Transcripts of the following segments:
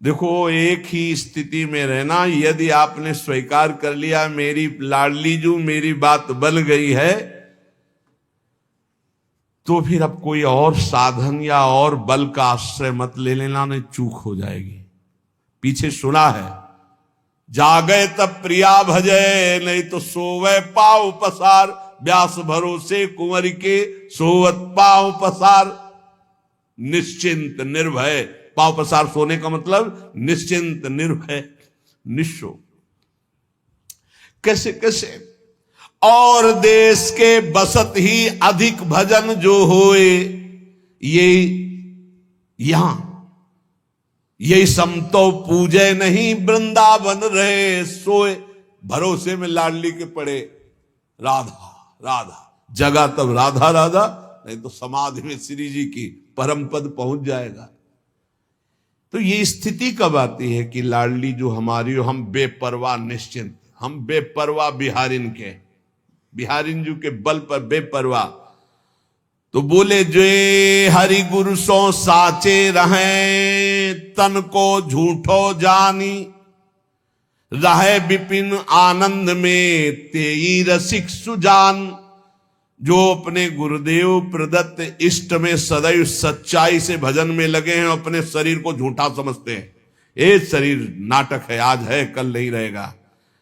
देखो, एक ही स्थिति में रहना। यदि आपने स्वीकार कर लिया मेरी लाडली जू मेरी बात बन गई है, तो फिर अब कोई और साधन या और बल का आश्रय मत ले लेना, नहीं चूक हो जाएगी। पीछे सुना है, जागे तब प्रिया भजे, नहीं तो सोवे पाव पसार। व्यास भरोसे कुंवर के सोवत पाव पसार। निश्चिंत निर्भय, पाव पसार सोने का मतलब निश्चिंत निर्भय निश्चो। कैसे कैसे? और देश के बसत ही अधिक भजन जो होए, ये यहां यही समतो पूजे नहीं वृंदावन रहे सोए। भरोसे में लाडली के पड़े राधा राधा, जगा तब राधा राधा, नहीं तो समाधि में श्री जी की परम पद पहुंच जाएगा। तो ये स्थिति कब आती है कि लाडली जो हमारी, हम बेपरवाह निश्चिंत, हम बेपरवाह बिहारिन के, बिहारिन जी के बल पर बेपरवाह। तो बोले जो हरि गुरु सो साचे रहे, तन को झूठो जानी। रहे विपिन आनंद में तेई रसिक सुजान। जो अपने गुरुदेव प्रदत्त इष्ट में सदैव सच्चाई से भजन में लगे हैं, अपने शरीर को झूठा समझते हैं। ये शरीर नाटक है, आज है कल नहीं रहेगा।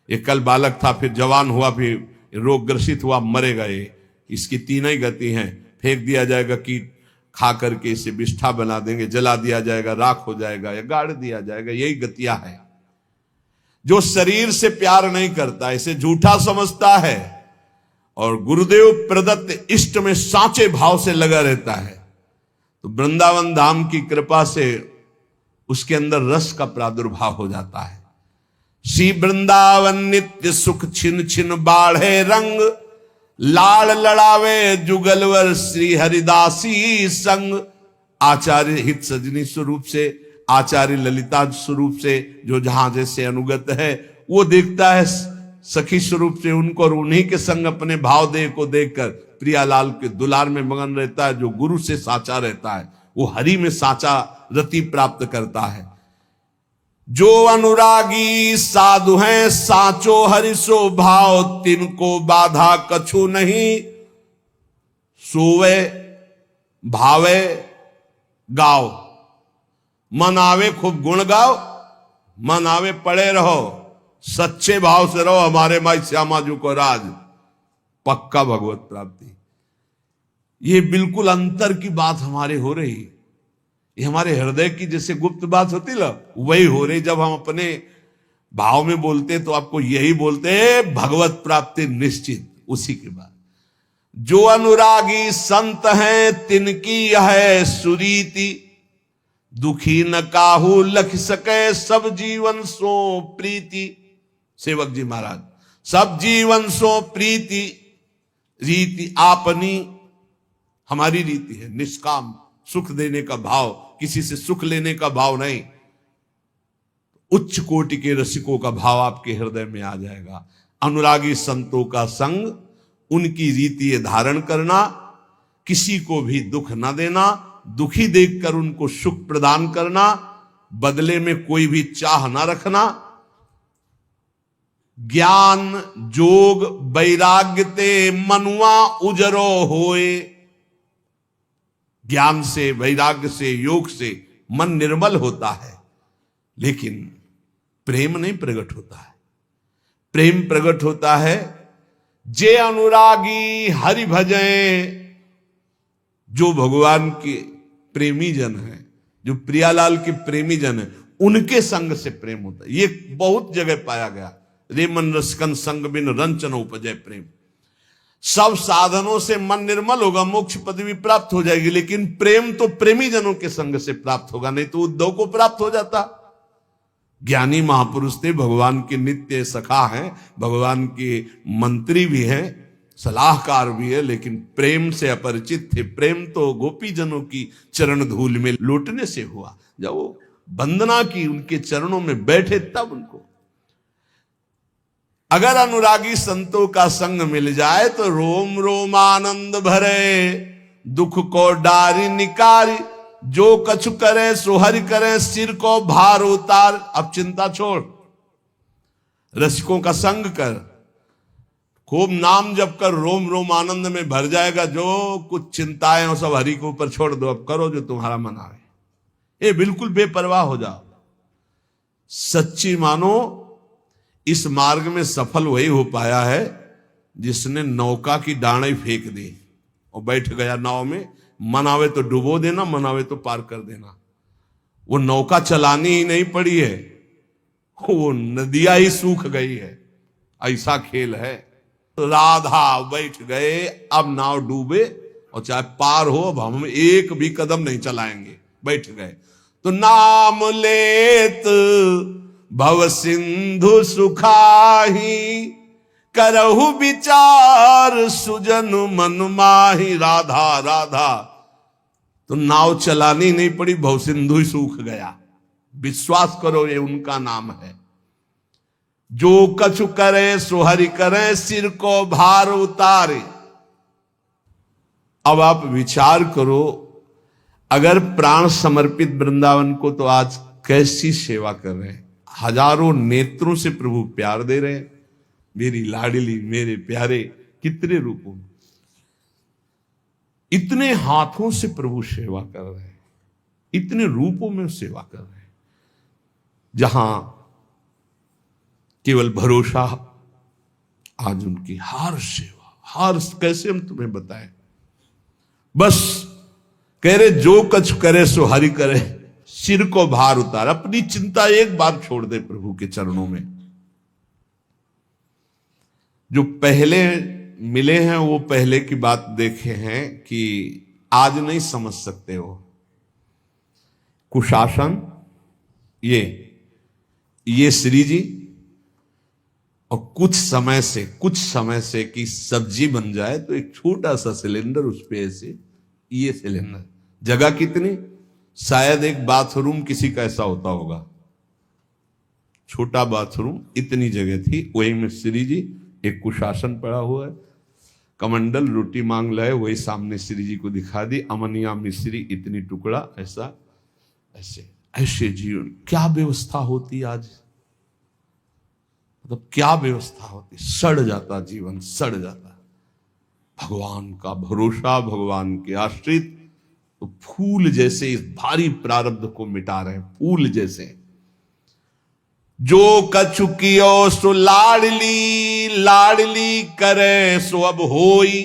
ये कल बालक था, फिर जवान हुआ, फिर रोग ग्रसित हुआ, मरेगा। ये इसकी तीन ही गति हैं, फेंक दिया जाएगा, कीट खा करके इसे बिष्ठा बना देंगे, जला दिया जाएगा, राख हो जाएगा, या गाड़ दिया जाएगा। यही गतियां है। जो शरीर से प्यार नहीं करता, इसे झूठा समझता है, और गुरुदेव प्रदत्त इष्ट में साचे भाव से लगा रहता है, तो वृंदावन धाम की कृपा से उसके अंदर रस का प्रादुर्भाव हो जाता है। श्री वृंदावन नित्य सुख छिन छिन बाढ़े रंग। लाड़ लड़ावे जुगलवर श्री हरिदासी संग। आचार्य हित सजनी स्वरूप से, आचार्य ललिता स्वरूप से जो जहां जैसे अनुगत है, वो देखता है सखी स्वरूप से उनको, और उन्हीं के संग अपने भाव देह को देखकर प्रियालाल के दुलार में मगन रहता है। जो गुरु से साचा रहता है, वो हरि में साचा रति प्राप्त करता है। जो अनुरागी साधु हैं साचो हरिसो भाव। तिनको बाधा कछु नहीं, सोवे भावे गाओ। मन आवे खूब गुण गाओ, मन आवे पड़े रहो, सच्चे भाव से रहो। हमारे माई श्यामा जी को राज, पक्का भगवत प्राप्ति। ये बिल्कुल अंतर की बात हमारे हो रही, ये हमारे हृदय की जैसे गुप्त बात होती ना, वही हो रही। जब हम अपने भाव में बोलते तो आपको यही बोलते हैं, भगवत प्राप्ति निश्चित। उसी के बाद जो अनुरागी संत हैं तिनकी है सुरीति। दुखी न काहू लख सके सब जीवन सो प्रीति। सेवक जी महाराज, सब जीवन सो प्रीति। रीति आपनी, हमारी रीति है निष्काम, सुख देने का भाव, किसी से सुख लेने का भाव नहीं। उच्च कोटि के रसिकों का भाव आपके हृदय में आ जाएगा। अनुरागी संतों का संग, उनकी रीति धारण करना, किसी को भी दुख न देना, दुखी देखकर उनको सुख प्रदान करना, बदले में कोई भी चाह न रखना। ज्ञान जोग वैराग्य ते मनुआ उजरो होए। ज्ञान से, वैराग्य से, योग से मन निर्मल होता है, लेकिन प्रेम नहीं प्रकट होता है। प्रेम प्रकट होता है जे अनुरागी हरि भजें। जो भगवान के प्रेमी जन हैं, जो प्रियालाल के प्रेमी जन हैं, उनके संग से प्रेम होता है। ये बहुत जगह पाया गया। रे मन रसकन संग बिन रंचन उपजय प्रेम। सब साधनों से मन निर्मल होगा, मोक्ष पदवी प्राप्त हो जाएगी, लेकिन प्रेम तो प्रेमी जनों के संग से प्राप्त होगा, नहीं तो उद्धव को प्राप्त हो जाता। ज्ञानी महापुरुष थे, भगवान के नित्य सखा हैं, भगवान के मंत्री भी हैं, सलाहकार भी है, लेकिन प्रेम से अपरिचित थे। प्रेम तो गोपी जनों की चरण धूल में लौटने से हुआ। जब वो वंदना की, उनके चरणों में बैठे, तब उनको। अगर अनुरागी संतों का संग मिल जाए तो रोम रोम आनंद भरे। दुख को डारी निकारी, जो कछु करे सो हरि करे, सिर को भार उतार। अब चिंता छोड़, रसिकों का संग कर, खूब नाम जप कर, रोम रोम आनंद में भर जाएगा। जो कुछ चिंताएं हो सब हरि के ऊपर छोड़ दो, अब करो जो तुम्हारा मन आए। ये बिल्कुल बेपरवाह हो जाओ, सच्ची मानो। इस मार्ग में सफल वही हो पाया है जिसने नौका की डांडी फेंक दी और बैठ गया नाव में। मनावे तो डुबो देना, मनावे तो पार कर देना। वो नौका चलानी ही नहीं पड़ी है, वो नदियां ही सूख गई है। ऐसा खेल है। राधा बैठ गए, अब नाव डूबे और चाहे पार हो, अब हम एक भी कदम नहीं चलाएंगे। बैठ गए तो नाम लेत भव सिंधु सुखाही, करहु विचार सुजन मन माही। राधा राधा तो नाव चलानी नहीं पड़ी, भव सिंधु ही सूख गया। विश्वास करो, ये उनका नाम है। जो कछु करे सो हरि करे, सिर को भार उतारे। अब आप विचार करो, अगर प्राण समर्पित वृंदावन को तो आज कैसी सेवा कर रहे हैं। हजारों नेत्रों से प्रभु प्यार दे रहे हैं। मेरी लाडली, मेरे प्यारे, कितने रूपों में, इतने हाथों से प्रभु सेवा कर रहे हैं, इतने रूपों में सेवा कर रहे हैं। जहां केवल भरोसा, आज उनकी हर सेवा, हर, कैसे हम तुम्हें बताएं। बस कह रहे जो कछ करे सो हरि करे, सिर को भार उतार। अपनी चिंता एक बार छोड़ दे प्रभु के चरणों में। जो पहले मिले हैं वो पहले की बात देखे हैं कि आज नहीं समझ सकते हो। कुशासन, ये श्री जी, और कुछ समय से कि सब्जी बन जाए तो एक छोटा सा सिलेंडर, उस पे ऐसे ये सिलेंडर, जगह कितनी, शायद एक बाथरूम किसी का ऐसा होता होगा, छोटा बाथरूम, इतनी जगह थी। वही में श्री जी, एक कुशासन पड़ा हुआ है, कमंडल, रोटी मांग लाए, वही सामने श्री जी को दिखा दी। अमनिया मिश्री इतनी टुकड़ा, ऐसा ऐसे ऐसे जीवन। क्या व्यवस्था होती आज, मतलब क्या व्यवस्था होती। सड़ जाता जीवन, सड़ जाता। भगवान का भरोसा, भगवान के आश्रित तो फूल जैसे इस भारी प्रारब्ध को मिटा रहे हैं, फूल जैसे। जो कछु कियो सो लाडली, लाडली करे सो अब होई।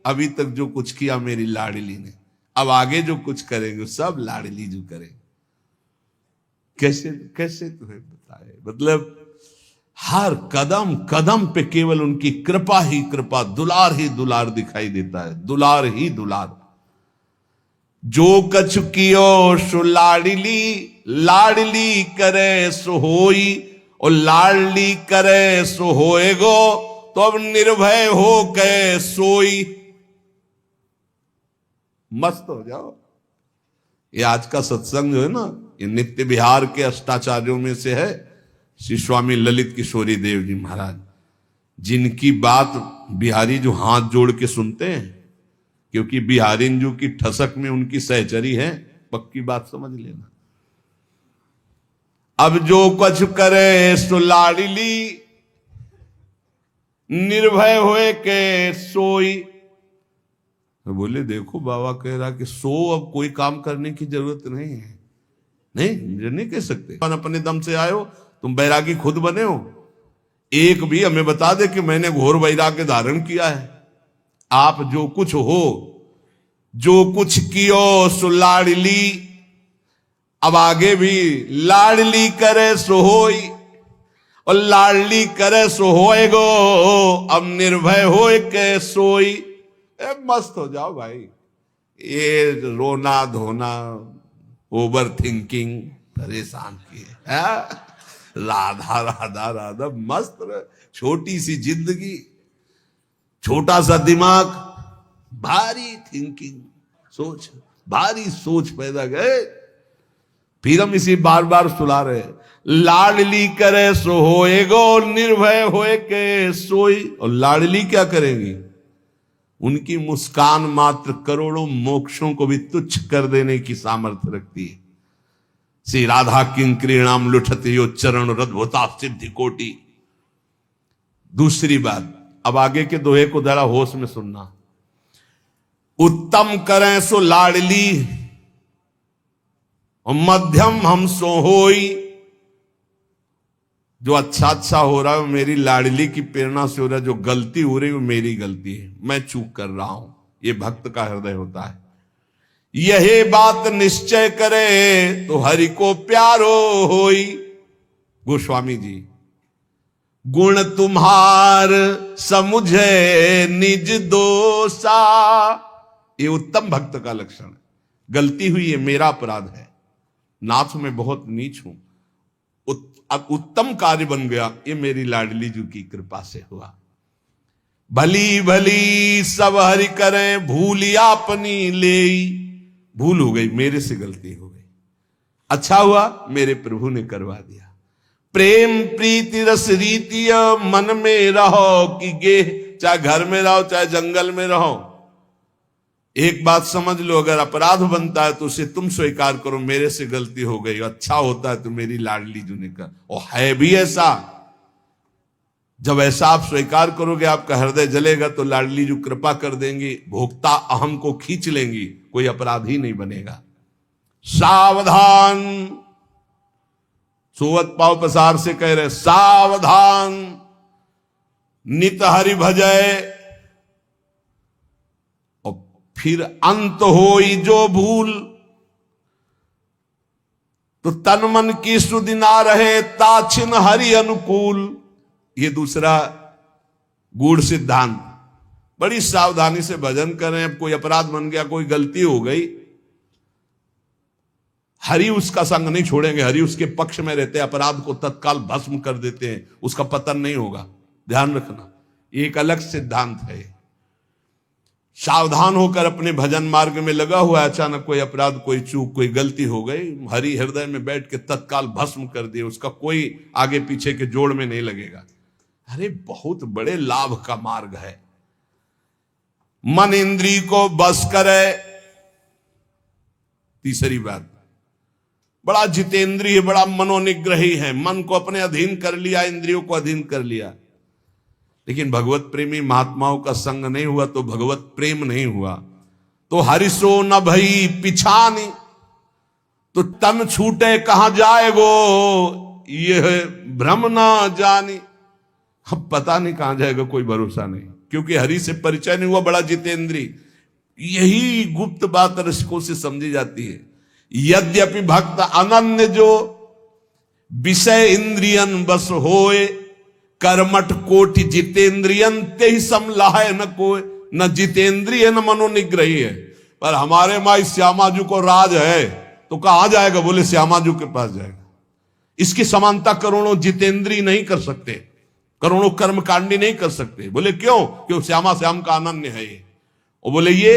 अभी तक जो कुछ किया मेरी लाडली ने, अब आगे जो कुछ करेंगे सब लाडली जो करेंगे। कैसे कैसे तुम्हें बताए, मतलब हर कदम कदम पे केवल उनकी कृपा ही कृपा, दुलार ही दुलार दिखाई देता है, दुलार ही दुलार। जो कछु कियो सो लाडली, लाडली करे सो होई, और लाडली करे सो होएगो, तो अब निर्भय हो के सोई। मस्त हो जाओ। ये आज का सत्संग जो है ना, ये नित्य बिहार के अष्टाचार्यों में से है, श्री स्वामी ललित किशोरी देव जी महाराज, जिनकी बात बिहारी जो हाथ जोड़ के सुनते हैं, क्योंकि बिहारी जो की ठसक में उनकी सहचरी है, पक्की बात समझ लेना। अब जो कुछ करे सो लाडली, निर्भय होए के सोई। तो बोले देखो बाबा कह रहा कि सो, अब कोई काम करने की जरूरत नहीं है। नहीं कह सकते, अपने दम से आए हो, तुम बैरागी खुद बने हो। एक भी हमें बता दे कि मैंने घोर वैराग्य धारण किया है। आप जो कुछ हो, जो कुछ कियो सो लाडली, अब आगे भी लाडली करे सो होई, और लाडली करे सो होएगो, अब निर्भय होए के सोई। मस्त हो जाओ भाई। ये रोना धोना, ओवर थिंकिंग परेशान किए है। राधा राधा राधा, मस्त रहे। छोटी सी जिंदगी, छोटा सा दिमाग, भारी थिंकिंग, सोच, भारी सोच पैदा गए। फिर हम इसी बार बार सुला रहे, लाडली करे सो होएगो, निर्भय होए के सोई। और लाडली क्या करेंगी, उनकी मुस्कान मात्र करोड़ों मोक्षों को भी तुच्छ कर देने की सामर्थ्य रखती है। श्री राधा किंक्रीणाम लुठते यो चरण रद्भुता सिद्धि कोटि। दूसरी बात, अब आगे के दोहे को जरा होश में सुनना। उत्तम करें सो लाडली और मध्यम हम सो होई। जो अच्छा हो रहा है वो मेरी लाडली की प्रेरणा से हो रहा है, जो गलती हो रही है वो मेरी गलती है, मैं चूक कर रहा हूं। ये भक्त का हृदय होता है। यही बात निश्चय करे तो हरि को प्यारो होई। गोस्वामी जी, गुण तुम्हार समुझे निज दोषा। ये उत्तम भक्त का लक्षण है। गलती हुई है, मेरा अपराध है, नाथ में बहुत नीच हूं, उत्तम कार्य बन गया, ये मेरी लाडली जी की कृपा से हुआ। भली भली सब हरि करें भूलिया अपनी ले। भूल हो गई, मेरे से गलती हो गई, अच्छा हुआ मेरे प्रभु ने करवा दिया। प्रेम प्रीति रस रीतिय मन में रहो कि गे, चाहे घर में रहो चाहे जंगल में रहो। एक बात समझ लो, अगर अपराध बनता है तो उसे तुम स्वीकार करो, मेरे से गलती हो गई। अच्छा होता है तो मेरी लाडली जी ने कहा, और है भी ऐसा। जब ऐसा आप स्वीकार करोगे, आपका हृदय जलेगा तो लाडली जी कृपा कर देंगी, भोक्ता अहम को खींच लेंगी, कोई अपराधी नहीं बनेगा। सावधान, सोवत पाव पसार से कह रहे, सावधान नित हरि भजय। फिर अंत होई जो भूल, तो तन मन की सुधि ना रहे ताछिन हरि अनुकूल। ये दूसरा गूढ़ सिद्धांत। बड़ी सावधानी से भजन करें। अब कोई अपराध बन गया, कोई गलती हो गई, हरि उसका संग नहीं छोड़ेंगे, हरि उसके पक्ष में रहते, अपराध को तत्काल भस्म कर देते हैं, उसका पतन नहीं होगा। ध्यान रखना, ये एक अलग सिद्धांत है। सावधान होकर अपने भजन मार्ग में लगा हुआ है, अचानक कोई अपराध, कोई चूक, कोई गलती हो गई, हरि हृदय में बैठ के तत्काल भस्म कर दिए, उसका कोई आगे पीछे के जोड़ में नहीं लगेगा। अरे बहुत बड़े लाभ का मार्ग है। मन इंद्री को बस करे। तीसरी बात, बड़ा जितेंद्रिय, बड़ा मनोनिग्रही है, मन को अपने अधीन कर लिया, इंद्रियों को अधीन कर लिया। लेकिन भगवत प्रेमी महात्माओं का संग नहीं हुआ तो भगवत प्रेम नहीं हुआ। तो हरिसो न भई पिछानी, तो तन छूटे कहां जाएगो, यह भ्रम ना जानी। अब पता नहीं कहां जाएगा, कोई भरोसा नहीं, क्योंकि हरि से परिचय नहीं हुआ। बड़ा जितेंद्री, यही गुप्त बात रसिकों से समझी जाती है। यद्यपि भक्त अनन्य जो विषय इंद्रियन बस होए, कर्मठ कोटि जितेंद्रियन ते ही समलाहे न कोई। न जितेंद्रिय न मनोनिग्रही है। पर हमारे माई श्यामाजू को राज है, तो कहां जाएगा, बोले श्यामाजू के पास जाएगा। इसकी समानता करोड़ों जितेंद्री नहीं कर सकते, करोड़ों कर्मकांडी नहीं कर सकते। बोले क्यों? क्यों? श्यामा श्याम का अनन्य है ये। और बोले ये,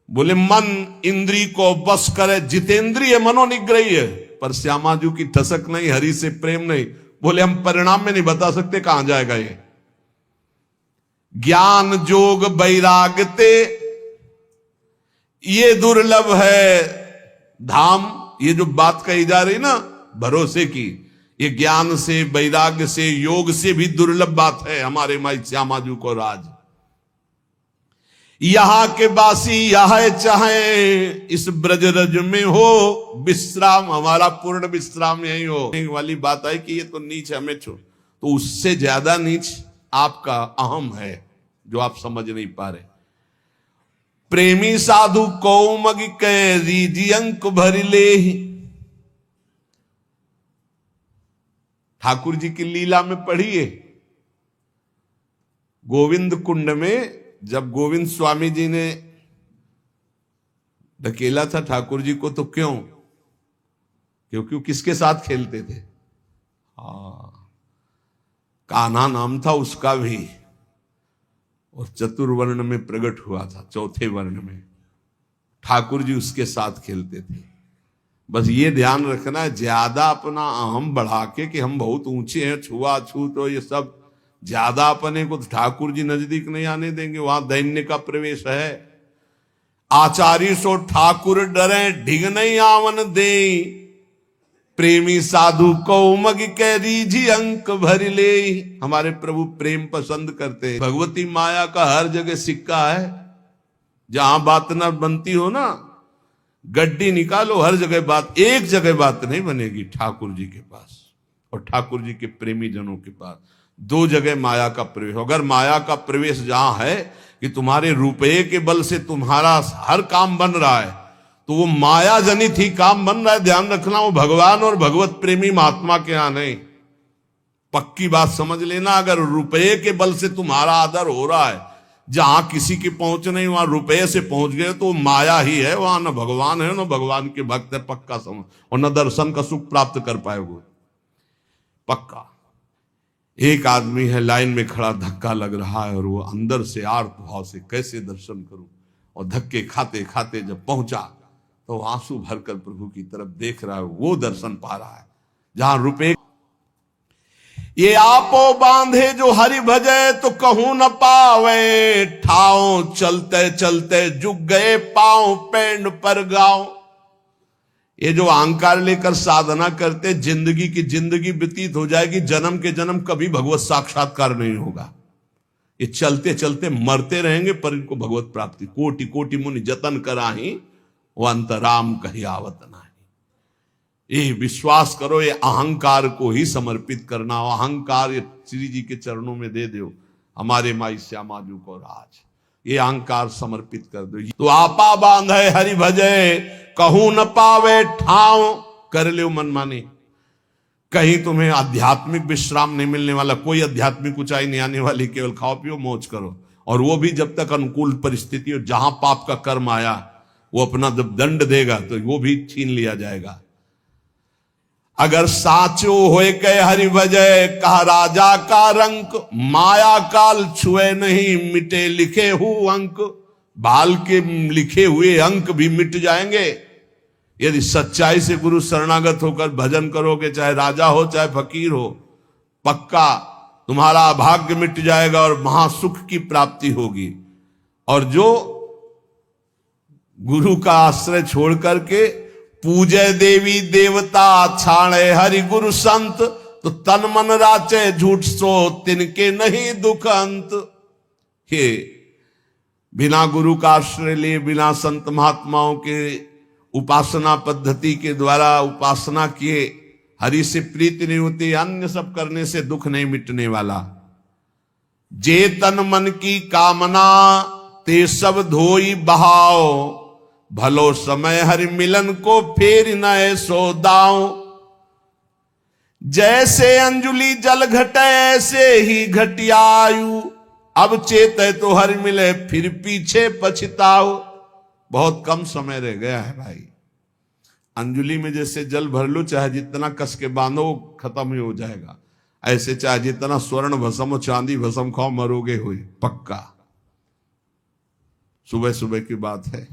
बोले मन इंद्री को बस करे, जितेंद्रिय मनोनिग्रही है, पर श्यामाजू की ठसक नहीं, हरि से प्रेम नहीं। बोले हम परिणाम में नहीं बता सकते कहां जाएगा ये। ज्ञान जोग वैरागते, ये दुर्लभ है धाम। ये जो बात कही जा रही ना भरोसे की, ये ज्ञान से, वैराग्य से, योग से भी दुर्लभ बात है हमारे माई श्यामाजू को राज। यहां के बासी यह चाहे इस ब्रजरज में हो विश्राम, हमारा पूर्ण विश्राम यही हो। वाली बात है कि ये तो नीच है, हमें छोड़, तो उससे ज्यादा नीच आपका अहम है जो आप समझ नहीं पा रहे। प्रेमी साधु कौमग के रीजी अंक भर ले। ठाकुर जी की लीला में पढ़िए, गोविंद कुंड में जब गोविंद स्वामी जी ने ढकेला था ठाकुर जी को, तो क्यों? क्योंकि किसके साथ खेलते थे? कान्हा नाम था उसका भी, और चतुर्वर्ण में प्रकट हुआ था, चौथे वर्ण में ठाकुर जी उसके साथ खेलते थे। बस ये ध्यान रखना है, ज्यादा अपना अहम बढ़ा के कि हम बहुत ऊंचे हैं, छुआ छूत हो, ये सब ज्यादा अपने को ठाकुर जी नजदीक नहीं आने देंगे, वहां दैन्य का प्रवेश है। आचार्य सो ठाकुर डरे ढिग नहीं आवन दे, प्रेमी साधु को मग के रीझी अंक भर ले। हमारे प्रभु प्रेम पसंद करते हैं। भगवती माया का हर जगह सिक्का है, जहां बात ना बनती हो ना, गड्डी निकालो, हर जगह बात, एक जगह बात नहीं बनेगी ठाकुर जी के पास और ठाकुर जी के प्रेमी जनों के पास। दो जगह माया का प्रवेश। अगर माया का प्रवेश जहां है कि तुम्हारे रुपये के बल से तुम्हारा हर काम बन रहा है, तो वो माया जनित ही काम बन रहा है। ध्यान रखना, वो भगवान और भगवत प्रेमी महात्मा के यहां नहीं। पक्की बात समझ लेना, अगर रुपये के बल से तुम्हारा आदर हो रहा है, जहां किसी की पहुंच नहीं वहां रुपये से पहुंच गए, तो माया ही है, वहां न भगवान है न भगवान के भक्त है, पक्का समझ। और न दर्शन का सुख प्राप्त कर पाएगो, पक्का। एक आदमी है लाइन में खड़ा, धक्का लग रहा है और वो अंदर से आर्त भाव से कैसे दर्शन करूं, और धक्के खाते खाते जब पहुंचा तो आंसू भरकर प्रभु की तरफ देख रहा है, वो दर्शन पा रहा है। जहां रुपये ये आपो बांधे जो हरि भजे तो कहूं न पावे, ठाओ चलते चलते जुग गए पांव पेंड पर गाओ। ये जो अहंकार लेकर साधना करते, जिंदगी की जिंदगी व्यतीत हो जाएगी, जन्म के जन्म कभी भगवत साक्षात्कार नहीं होगा। ये चलते चलते मरते रहेंगे, पर इनको भगवत प्राप्ति कोटि कोटि मुनि जतन कराही, वो अंतराम कही आवत नाही। ये विश्वास करो, ये अहंकार को ही समर्पित करना। अहंकार ये श्री जी के चरणों में दे दो, हमारे माई श्यामा जी को राज, ये अहंकार समर्पित कर दो। तो आपा बांधे हरि भजे कहूं न पावे ठाव, कर लो मनमानी। कहीं तुम्हें आध्यात्मिक विश्राम नहीं मिलने वाला, कोई आध्यात्मिक ऊंचाई नहीं आने वाली, केवल खाओ पियो मौज करो। और वो भी जब तक अनुकूल परिस्थिति हो, जहां पाप का कर्म आया वो अपना जब दंड देगा तो वो भी छीन लिया जाएगा। अगर साचो होए कह हरि भजय, कहा राजा का रंक, माया काल छुए नहीं मिटे लिखे हु अंक। बाल के लिखे हुए अंक भी मिट जाएंगे यदि सच्चाई से गुरु शरणागत होकर भजन करोगे, चाहे राजा हो चाहे फकीर हो। पक्का तुम्हारा भाग्य मिट जाएगा और महासुख की प्राप्ति होगी। और जो गुरु का आश्रय छोड़ करके पूजे देवी देवता, छाणे हरि गुरु संत, तो तन मन राचे झूठ सो तिनके नहीं दुख अंत। हे बिना गुरु का आश्रय लिए, बिना संत महात्माओं के उपासना पद्धति के द्वारा उपासना किए हरि से प्रीति नहीं होती, अन्य सब करने से दुख नहीं मिटने वाला। जे तन मन की कामना ते सब धोई बहाओ, भलो समय हरि मिलन को फेर नए सो दाओ। जैसे अंजुलि जल घटे ऐसे ही घटियायु, अब चेते तो हरि मिले फिर पीछे पछताओ। बहुत कम समय रह गया है भाई। अंजुलि में जैसे जल भर लो, चाहे जितना कस के बांधो खत्म ही हो जाएगा। ऐसे चाहे जितना स्वर्ण भस्म चांदी भस्म खाओ, मरोगे हुए पक्का। सुबह सुबह की बात है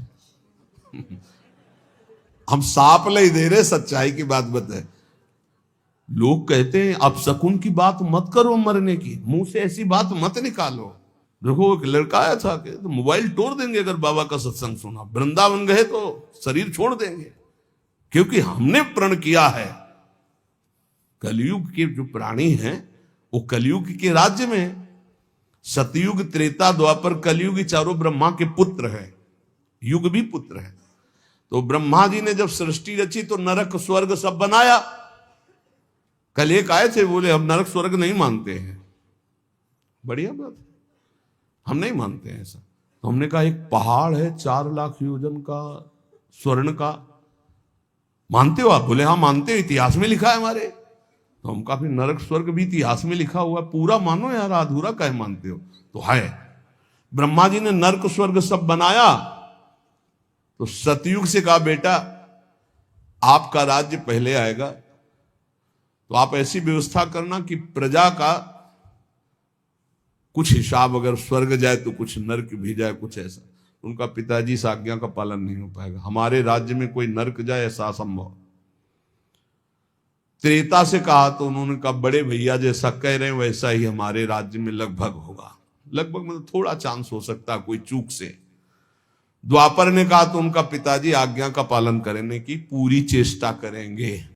हम साप नहीं दे रहे, सच्चाई की बात बताए। लोग कहते हैं अब शकुन की बात मत करो, मरने की, मुंह से ऐसी बात मत निकालो। देखो एक लड़का आया था कि तो मोबाइल तोड़ देंगे अगर बाबा का सत्संग सुना, वृंदावन गए तो शरीर छोड़ देंगे, क्योंकि हमने प्रण किया है। कलयुग के जो प्राणी हैं वो कलयुग के राज्य में, सतयुग त्रेता द्वापर कलयुग चारों ब्रह्मा के पुत्र हैं, युग भी पुत्र है। तो ब्रह्मा जी ने जब सृष्टि रची तो नरक स्वर्ग सब बनाया। कल एक आए थे, बोले हम नरक स्वर्ग नहीं मानते हैं। बढ़िया बात, हम नहीं मानते हैं ऐसा। तो हमने कहा एक पहाड़ है 4 लाख योजन का स्वर्ण का, मानते हो आप? बोले हाँ मानते हो, इतिहास में लिखा है हमारे। तो हम कहा फिर नरक स्वर्ग भी इतिहास में लिखा हुआ है, पूरा मानो यार, अधूरा काहे मानते हो? तो है, ब्रह्मा जी ने नरक स्वर्ग सब बनाया। तो सतयुग से कहा बेटा आपका राज्य पहले आएगा, तो आप ऐसी व्यवस्था करना कि प्रजा का कुछ हिसाब, अगर स्वर्ग जाए तो कुछ नरक भी जाए, कुछ ऐसा। उनका पिताजी इस आज्ञा का पालन नहीं हो पाएगा, हमारे राज्य में कोई नरक जाए ऐसा असंभव। त्रेता से कहा तो उन्होंने कहा बड़े भैया जैसा कह रहे हैं वैसा ही हमारे राज्य में लगभग होगा। लगभग मतलब थोड़ा चांस हो सकता है कोई चूक से। द्वापर ने कहा तो उनका पिताजी आज्ञा का पालन करने की पूरी चेष्टा करेंगे।